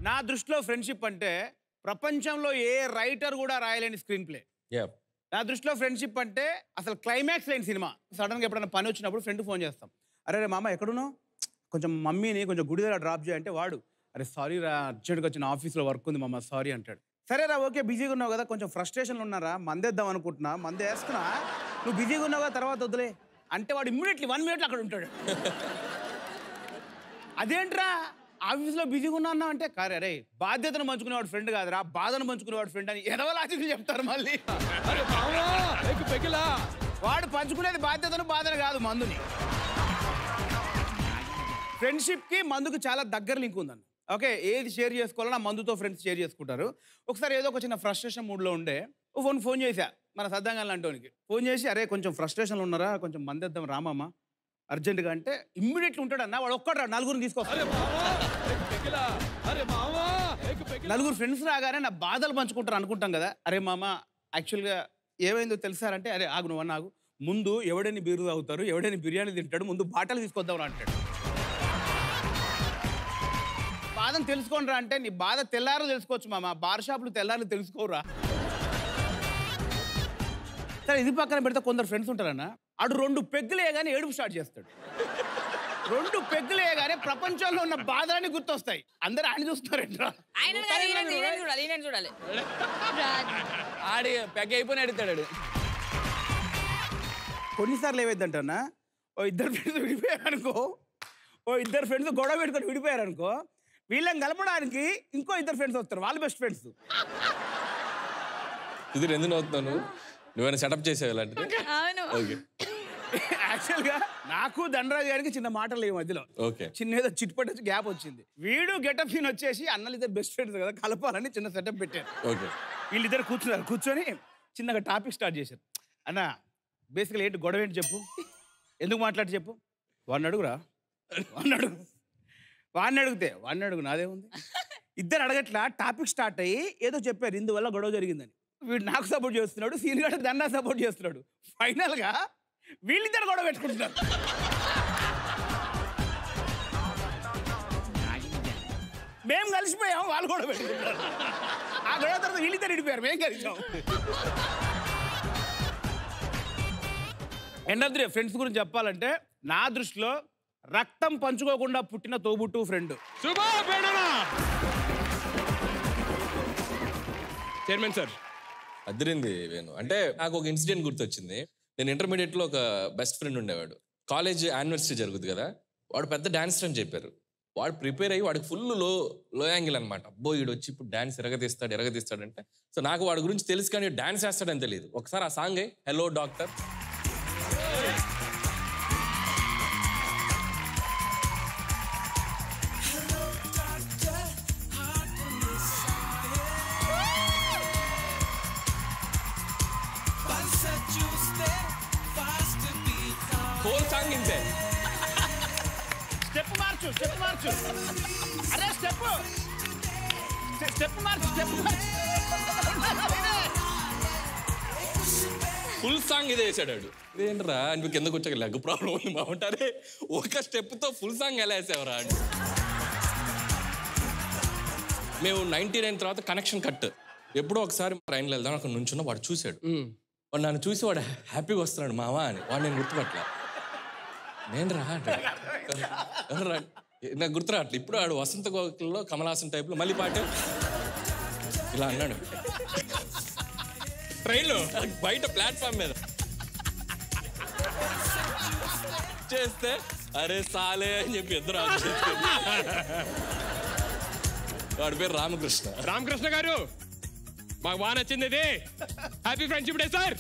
నా దృష్టిలో ఫ్రెండ్షిప్ అంటే ప్రపంచంలో ఏ రైటర్ కూడా రాయలేని స్క్రీన్ ప్లే. నా దృష్టిలో ఫ్రెండ్షిప్ అంటే అసలు క్లైమాక్స్ లేని సినిమా. సడన్గా ఎప్పుడైనా పని వచ్చినప్పుడు ఫ్రెండ్ ఫోన్ చేస్తాం, అరే రే మామ ఎక్కడున్నావు, కొంచెం మమ్మీని కొంచెం గుడి దగ్గర డ్రాప్ చేయంటే వాడు అరే సారీ రా అర్జెంట్గా వచ్చిన ఆఫీస్లో వర్క్ ఉంది మామ సారీ అంటాడు. సరే రా ఓకే బిజీగా ఉన్నావు కదా, కొంచెం ఫ్రస్ట్రేషన్లు ఉన్నారా, మందేద్దాం అనుకుంటున్నా, మందే వేస్తున్నా, నువ్వు బిజీగా ఉన్నావు కదా తర్వాత వద్దులే అంటే వాడు ఇమ్మీడియట్లీ 1 minute అక్కడ ఉంటాడు. అదేంట్రా ఆఫీస్లో బిజీగా ఉన్నా అంటే కారే అరే బాధ్యతను పంచుకునేవాడు ఫ్రెండ్ కాదురా, బాధను పంచుకునేవాడు ఫ్రెండ్ అని ఎదవ లాజిక్లు చెప్తారు మళ్ళీ. వాడు పంచుకునేది బాధ్యతను బాధను కాదు, మందుని. ఫ్రెండ్షిప్కి మందుకు చాలా దగ్గర లింక్ ఉందన్న. ఓకే ఏది షేర్ చేసుకోవాలన్నా మందుతో ఫ్రెండ్స్ షేర్ చేసుకుంటారు. ఒకసారి ఏదో ఒక చిన్న ఫ్రస్ట్రేషన్ మూడ్లో ఉండే ఫోన్ చేశా మన సద్దంగా లాంటివానికి. ఫోన్ చేసి అరే కొంచెం ఫ్రస్ట్రేషన్లో ఉన్నారా, కొంచెం మందేద్దాం రామమ్మ అర్జెంటుగా అంటే ఇమ్మీడియట్లీ ఉంటాడన్న. వాడు ఒక్కడు రా, నలుగురిని తీసుకొస్తాడు. నలుగురు ఫ్రెండ్స్ రాగానే నా బాధలు పంచుకుంటారు అనుకుంటాం కదా. అరే మామ యాక్చువల్గా ఏమైందో తెలుసారంటే అరే ఆగు నువ్వు ఆగు, ముందు ఎవడైనా బీరు తాగుతారు, ఎవడైనా బిర్యానీ తింటాడు, ముందు బాటలు తీసుకొద్దాం అంటాడు. బాధను తెలుసుకోండి రా అంటే నీ బాధ తెల్లారు తెలుసుకోవచ్చు మామ, బార్ షాపులు తెల్లారు తెలుసుకోరా. సరే ఇది పక్కన పెడితే కొందరు ఫ్రెండ్స్ ఉంటారన్న, అడు 2 పెగ్గులే కానీ ఏడుపు స్టార్ట్ చేస్తాడు. 2 పెగ్గులే కానీ ప్రపంచంలో ఉన్న బాధలన్నీ గుర్తొస్తాయి. అందరూ ఆయన చూస్తున్నారంట. ఆడి పెగ్గ అయిపోయి అడుగుతాడు. కొన్నిసార్లు ఏమైందంటన్నా, ఓ ఇద్దరు ఫ్రెండ్స్ విడిపోయారనుకో, ఓ ఇద్దరు ఫ్రెండ్స్ గొడవ పెట్టుకొని విడిపోయారనుకో, వీళ్ళని కలపడానికి ఇంకో 2 ఫ్రెండ్స్ వస్తారు, వాళ్ళు బెస్ట్ ఫ్రెండ్స్. ఇది ఎందుకు నవ్వుతున్నాను, నువ్వేనా సెటప్ చేసావు ఇలాంటిది? యాక్చువల్గా నాకు ధనరాజు గారికి చిన్న మాటలు ఈ మధ్యలో చిన్న ఏదో చిట్పట్ వచ్చి గ్యాప్ వచ్చింది. వీడు గెటప్ సీన్ వచ్చేసి అన్నలు ఇద్దరు బెస్ట్ ఫ్రెండ్స్ కదా కలపాలని చిన్న సెటప్ పెట్టారు. వీళ్ళిద్దరు కూర్చున్నారు, కూర్చొని చిన్నగా టాపిక్ స్టార్ట్ చేశారు. అన్న బేసికల్ ఏంటి గొడవ ఏంటి చెప్పు, ఎందుకు మాట్లాడి చెప్పు, వాడిని అడుగురా, వాడిని అడుగు నాదే ఉంది. ఇద్దరు అడగట్లా టాపిక్ స్టార్ట్ అయ్యి ఏదో చెప్పారు ఇందువల్ల గొడవ జరిగిందని. వీడు నాకు సపోర్ట్ చేస్తున్నాడు, సీన్ గడ దన్నా సపోర్ట్ చేస్తున్నాడు. ఫైనల్గా వీళ్ళిద్దరు గొడవ పెట్టుకుంటున్నారు. మేము కలిసిపోయాం, వాళ్ళు గొడవ పెట్టుకుంటున్నారు. ఆ గొడవ తర్వాత వీళ్ళిద్దరు విడిపోయారు, మేము కలిసాం. ఎండ్ ఫ్రెండ్స్ గురించి చెప్పాలంటే నా దృష్టిలో రక్తం పంచుకోకుండా పుట్టిన తోబుట్టు ఫ్రెండ్. చైర్మన్ సార్ అదిరింది వేణు. అంటే నాకు ఒక ఇన్సిడెంట్ గుర్తొచ్చింది. నేను ఇంటర్మీడియట్లో ఒక బెస్ట్ ఫ్రెండ్ ఉండేవాడు. కాలేజ్ యానివర్సరీ జరుగుతుంది కదా, వాడు పెద్ద డాన్సర్ అని చెప్పారు. వాడు ప్రిపేర్ అయ్యి వాడికి ఫుల్ లో యాంగిల్ అనమాట. అబ్బో వీడు వచ్చి ఇప్పుడు డాన్స్ ఎరగదీస్తాడంటే. సో నాకు వాడి గురించి తెలుసు కానీ డాన్స్ వేస్తాడని తెలియదు. ఒకసారి ఆ song hello doctor whole song ఇంతే. స్టెప్ మార్చు అరే స్టెప్ మార్చు ఫుల్ సాంగ్ ఇదే వేసాడు. ఇదేంట్రా నువ్వు కిందకు వచ్చాక లెగ్ ప్రాబ్లం ఉంది బాగుంటారే, ఒక స్టెప్తో ఫుల్ సాంగ్ ఎలా వేసావురా. మేము 99 తర్వాత కనెక్షన్ కట్. ఎప్పుడో ఒకసారి ట్రైన్లో వెళ్దాం అక్కడ నుంచున్న వాడు చూశాడు. వాడు నన్ను చూసి వాడు హ్యాపీగా వస్తున్నాడు మావా అని. వాడు నేను గుర్తుపట్టలే. నేను రా నాకు గుర్తురాట్లే. ఇప్పుడు వాడు వసంత గోకుల్లో కమలాసన్ టైప్లో మళ్ళీ పాట ఇలా అన్నాడు ట్రైన్లో బయట ప్లాట్ఫామ్ మీద చేస్తే అరే సాలే అని చెప్పి ఇద్దరు వాడి పేరు రామకృష్ణ. రామకృష్ణ గారు మాకు బాగా నచ్చింది ఇది. Happy friendship day sir.